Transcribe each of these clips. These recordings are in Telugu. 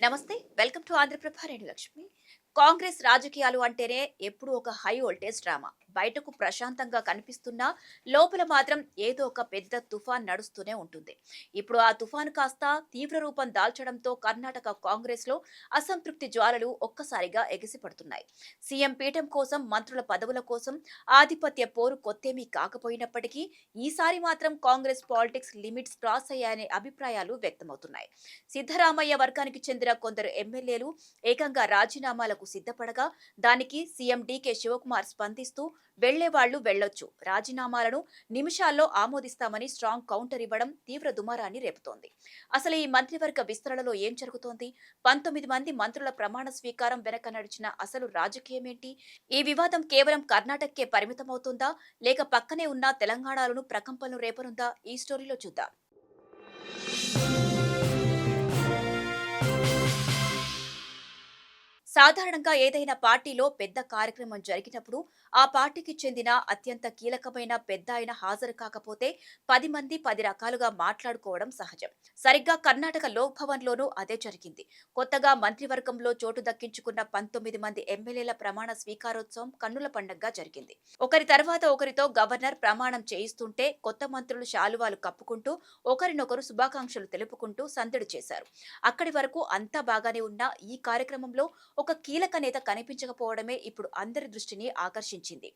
నమస్తే. Welcome to Andhraprabha. నేను లక్ష్మి. కాంగ్రెస్ రాజకీయాలు అంటేనే ఎప్పుడూ ఒక హై వోల్టేజ్ డ్రామా. బయటకు ప్రశాంతంగా కనిపిస్తున్నా లోపల మాత్రం ఏదో ఒక పెద్ద తుఫాన్ నడుస్తూనే ఉంటుంది. ఇప్పుడు ఆ తుఫాను కాస్త తీవ్ర రూపం దాల్చడంతో కర్ణాటక కాంగ్రెస్లో అసంతృప్తి జ్వాలలు ఒక్కసారిగా ఎగిసిపడుతున్నాయి. సీఎం పీఠం కోసం, మంత్రుల పదవుల కోసం ఆధిపత్య పోరు కొత్తేమీ కాకపోయినప్పటికీ ఈసారి మాత్రం కాంగ్రెస్ పాలిటిక్స్ లిమిట్స్ క్రాస్ అయ్యాయనే అభిప్రాయాలు వ్యక్తమవుతున్నాయి. సిద్ధరామయ్య వర్గానికి చెందిన కొందరు ఎమ్మెల్యేలు ఏకంగా రాజీనామాలకు సిద్ధపడగా దానికి సీఎం డీకే శివకుమార్ స్పందిస్తూ వెళ్లేవాళ్లు వెళ్లొచ్చు, రాజీనామాలను నిమిషాల్లో ఆమోదిస్తామని స్ట్రాంగ్ కౌంటర్ ఇవ్వడం తీవ్ర దుమారాన్ని రేపుతోంది. అసలు ఈ మంత్రివర్గ విస్తరణలో ఏం జరుగుతోంది? 19 మంది మంత్రుల ప్రమాణ స్వీకారం వెనక నడిచిన అసలు రాజకీయమేంటి? ఈ వివాదం కేవలం కర్ణాటకకే పరిమితమవుతుందా, లేక పక్కనే ఉన్న తెలంగాణలోనూ ప్రకంపనలు రేపనుందా? ఈ స్టోరీలో చూద్దాం. సాధారణంగా ఏదైనా పార్టీలో పెద్ద కార్యక్రమం జరిగినప్పుడు ఆ పార్టీకి చెందిన అత్యంత కీలకమైన పెద్ద ఆయన హాజరు కాకపోతే 10 మంది 10 రకాలుగా మాట్లాడుకోవడం సహజం. సరిగ్గా కర్ణాటక లోక్ భవన్ లోనూ అదే జరిగింది. కొత్తగా మంత్రివర్గంలో చోటు దక్కించుకున్న 19 మంది ఎమ్మెల్యేల ప్రమాణ స్వీకారోత్సవం కన్నుల పండగగా జరిగింది. ఒకరి తర్వాత ఒకరితో గవర్నర్ ప్రమాణం చేయిస్తుంటే కొత్త మంత్రులు శాలువాలు కప్పుకుంటూ ఒకరినొకరు శుభాకాంక్షలు తెలుపుకుంటూ సందడి చేశారు. అక్కడి వరకు అంతా బాగానే ఉన్న ఈ కార్యక్రమంలో ఒక కీలక నేత కనిపించకపోవడమే ఇప్పుడు అందరి దృష్టిని ఆకర్షించింది.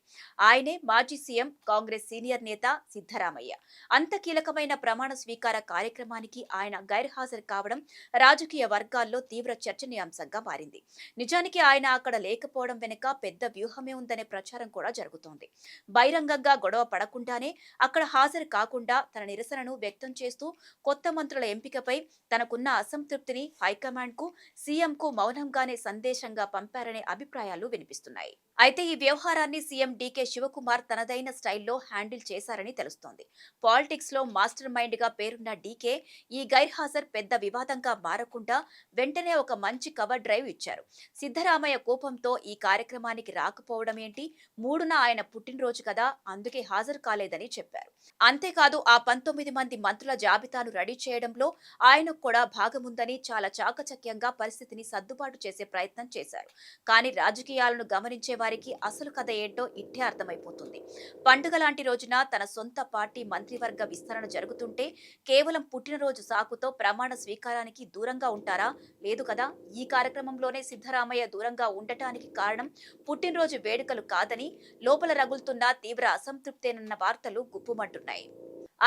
ఆయనే మాజీ సీఎం, కాంగ్రెస్ సీనియర్ నేత సిద్ధరామయ్య. అంత కీలకమైన ప్రమాణ స్వీకార కార్యక్రమానికి ఆయన గైర్హాజరు కావడం రాజకీయ వర్గాల్లో తీవ్ర చర్చనీయాంశంగా మారింది. నిజానికి ఆయన అక్కడ లేకపోవడం వెనుక పెద్ద వ్యూహమే ఉందనే ప్రచారం కూడా జరుగుతోంది. బహిరంగంగా గొడవ పడకుండానే అక్కడ హాజరు కాకుండా తన నిరసనను వ్యక్తం చేస్తూ కొత్త మంత్రుల ఎంపికపై తనకున్న అసంతృప్తిని హైకమాండ్కు, సీఎంకు మౌనంగానే సందేశంగా పంపారనే అభిప్రాయాలు వినిపిస్తున్నాయి. అయితే ఈ వ్యవహారాన్ని సీఎం డీకే శివకుమార్ తనదైన స్టైల్లో హ్యాండిల్ చేశారని తెలుస్తోంది. పాలిటిక్స్ లో మాస్టర్ మైండ్ గా పేరున్న డీకే ఈ గైర్హాజర్ పెద్ద వివాదంగా మారకుండా వెంటనే ఒక మంచి కవర్ డ్రైవ్ ఇచ్చారు. సిద్ధరామయ్య కోపంతో ఈ కార్యక్రమానికి రాకపోవడం ఏంటి, 3న ఆయన పుట్టినరోజు కదా, అందుకే హాజరు కాలేదని చెప్పారు. అంతేకాదు ఆ 19 మంది మంత్రుల జాబితాను రెడీ చేయడంలో ఆయనకు కూడా భాగముందని చాలా చాకచక్యంగా పరిస్థితిని సర్దుబాటు చేసే ప్రయత్నం చేశారు. కానీ రాజకీయాలను గమనించే వారికి అసలు కథ ఏంటో ఇట్టే అర్థమైపోతుంది. పండుగ లాంటి రోజున తన సొంత పార్టీ మంత్రివర్గ విస్తరణ జరుగుతుంటే కేవలం పుట్టినరోజు సాకుతో ప్రమాణ స్వీకారానికి దూరంగా ఉంటారా? లేదు కదా. ఈ కార్యక్రమంలోనే సిద్ధరామయ్య దూరంగా ఉండటానికి కారణం పుట్టినరోజు వేడుకలు కాదని లోపల రగులుతున్న తీవ్ర అసంతృప్తేనన్న వార్తలు గుప్పుమంటున్నాయి.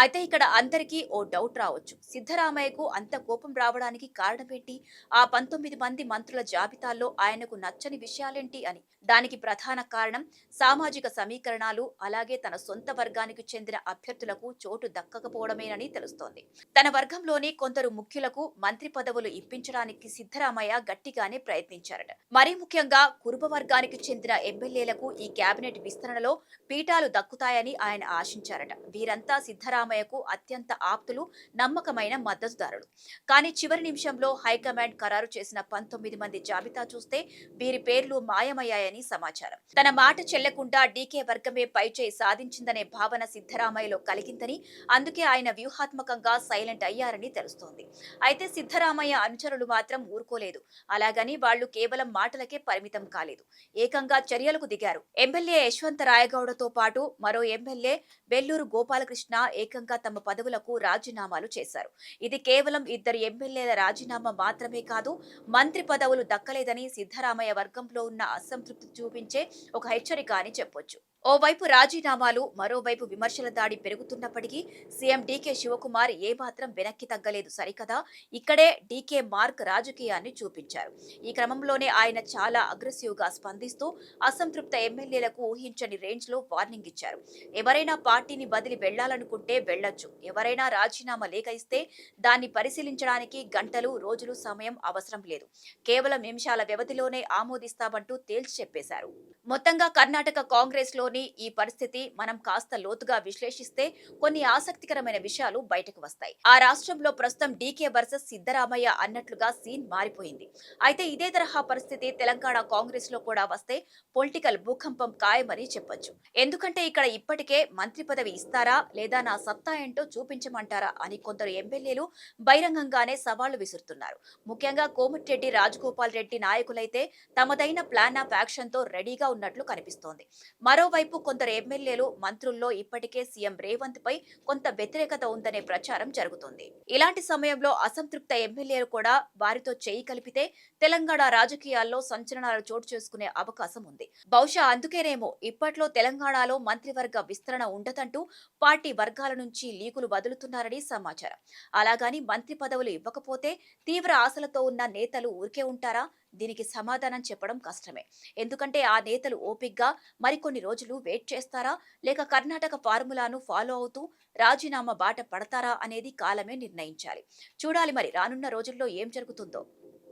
అయితే ఇక్కడ అందరికీ ఓ డౌట్ రావచ్చు. సిద్ధరామయ్యకు అంత కోపం రావడానికి కారణమేంటి? ఆ 19 మంది మంత్రుల జాబితాల్లో ఆయనకు నచ్చని విషయాలేంటి అని. దానికి ప్రధాన కారణం సామాజిక సమీకరణాలు, అలాగే తన సొంత వర్గానికి చెందిన అభ్యర్థులకు చోటు దక్కకపోవడమేనని తెలుస్తోంది. తన వర్గంలోని కొందరు ముఖ్యులకు మంత్రి పదవులు ఇప్పించడానికి సిద్ధరామయ్య గట్టిగానే ప్రయత్నించారట. మరీ ముఖ్యంగా కురుబ వర్గానికి చెందిన ఎమ్మెల్యేలకు ఈ కేబినెట్ విస్తరణలో పీఠాలు దక్కుతాయని ఆయన ఆశించారట. వీరంతా సిద్ధరామయ్యకు అత్యంత ఆప్తులు, నమ్మకమైన మద్దతుదారులు. కానీ చివరి నిమిషంలో హైకమాండ్ ఖరారు చేసిన 19 మంది జాబితా చూస్తే వీరి పేర్లు మాయమయ్యాయని సమాచారం. తన మాట చెల్లకుండా డీకే వర్గమే పైచేయి సాధించిందనే భావన సిద్ధరామయ్యలో కలిగిందని, అందుకే ఆయన వ్యూహాత్మకంగా సైలెంట్ అయ్యారని తెలుస్తోంది. అయితే సిద్ధరామయ్య అనుచరులు మాత్రం ఊరుకోలేదు. అలాగని వాళ్లు కేవలం మాటలకే పరిమితం కాలేదు. ఏకంగా చర్యలకు దిగారు. ఎమ్మెల్యే యశ్వంత రాయగౌడతో పాటు మరో ఎమ్మెల్యే వెల్లూరు గోపాలకృష్ణ ఏకంగా తమ పదవులకు రాజీనామాలు చేశారు. ఇది కేవలం 2 ఎమ్మెల్యేల రాజీనామా మాత్రమే కాదు, మంత్రి పదవులు దక్కలేదని సిద్ధరామయ్య వర్గంలో ఉన్న అసంతృప్తి చూపించే ఒక హెచ్చరిక అని చెప్పొచ్చు. ఓవైపు రాజీనామాలు, మరోవైపు విమర్శల దాడి పెరుగుతున్నప్పటికీ సీఎం డీకే శివకుమార్ ఏమాత్రం వెనక్కి తగ్గలేదు సరికదా. ఇక్కడే డీకే మార్క్ రాజకీయాన్ని చూపించారు. ఈ క్రమంలోనే ఆయన చాలా అగ్రెసివ్ గా స్పందిస్తూ అసంతృప్త ఎమ్మెల్యేలకు ఊహించని రేంజ్ లో వార్నింగ్ ఇచ్చారు. ఎవరైనా పార్టీని వదిలి వెళ్లాలనుకుంటే వెళ్లొచ్చు, ఎవరైనా రాజీనామా లేఖ ఇస్తే దాన్ని పరిశీలించడానికి గంటలు, రోజులు సమయం అవసరం లేదు, కేవలం నిమిషాల వ్యవధిలోనే ఆమోదిస్తామంటూ తేల్చి చెప్పేశారు. మొత్తంగా కర్ణాటక కాంగ్రెస్ లోని తెలంగాణలోని ఈ పరిస్థితి మనం కాస్త లోతుగా విశ్లేషిస్తే కొన్ని ఆసక్తికరమైన విషయాలు బయటకు వస్తాయి. ఆ రాష్ట్రంలో ప్రస్తుతం డీకే వర్సెస్ సిద్ధరామయ్య అన్నట్లుగా సీన్ మారిపోయింది. అయితే ఇదే తరహా పరిస్థితి తెలంగాణ కాంగ్రెస్ లో కూడా వస్తే పొలిటికల్ భూకంపం ఖాయమని చెప్పొచ్చు. ఎందుకంటే ఇక్కడ ఇప్పటికే మంత్రి పదవి ఇస్తారా లేదా నా సత్తా ఏంటో చూపించమంటారా అని కొందరు ఎమ్మెల్యేలు బహిరంగంగానే సవాళ్లు విసురుతున్నారు. ముఖ్యంగా కోమటిరెడ్డి రాజగోపాల్ రెడ్డి నాయకులైతే తమదైన ప్లాన్ ఆఫ్ యాక్షన్ తో రెడీగా ఉన్నట్లు కనిపిస్తోంది. మరోవైపు కొందరు ఎమ్మెల్యేలు మంత్రుల్లో ఇప్పటికే సీఎం రేవంత్ పై కొంత వ్యతిరేకత ఉందనే ప్రచారం జరుగుతోంది. ఇలాంటి సమయంలో అసంతృప్త ఎమ్మెల్యేలు కూడా వారితో చేయి కలిపితే తెలంగాణ రాజకీయాల్లో సంచలనాలు చోటు చేసుకునే అవకాశం ఉంది. బహుశా అందుకేనేమో ఇప్పట్లో తెలంగాణలో మంత్రివర్గ విస్తరణ ఉండదంటూ పార్టీ వర్గాల నుంచి లీకులు వదులుతున్నారని సమాచారం. అలాగని మంత్రి పదవులు ఇవ్వకపోతే తీవ్ర ఆశలతో ఉన్న నేతలు ఊరికే ఉంటారా? దీనికి సమాధానం చెప్పడం కష్టమే. ఎందుకంటే ఆ నేతలు ఓపిగ్గా మరికొన్ని రోజులు వెయిట్ చేస్తారా లేక కర్ణాటక ఫార్ములాను ఫాలో అవుతూ రాజీనామా బాట పడతారా అనేది కాలమే నిర్ణయించాలి. చూడాలి మరి రానున్న రోజుల్లో ఏం జరుగుతుందో.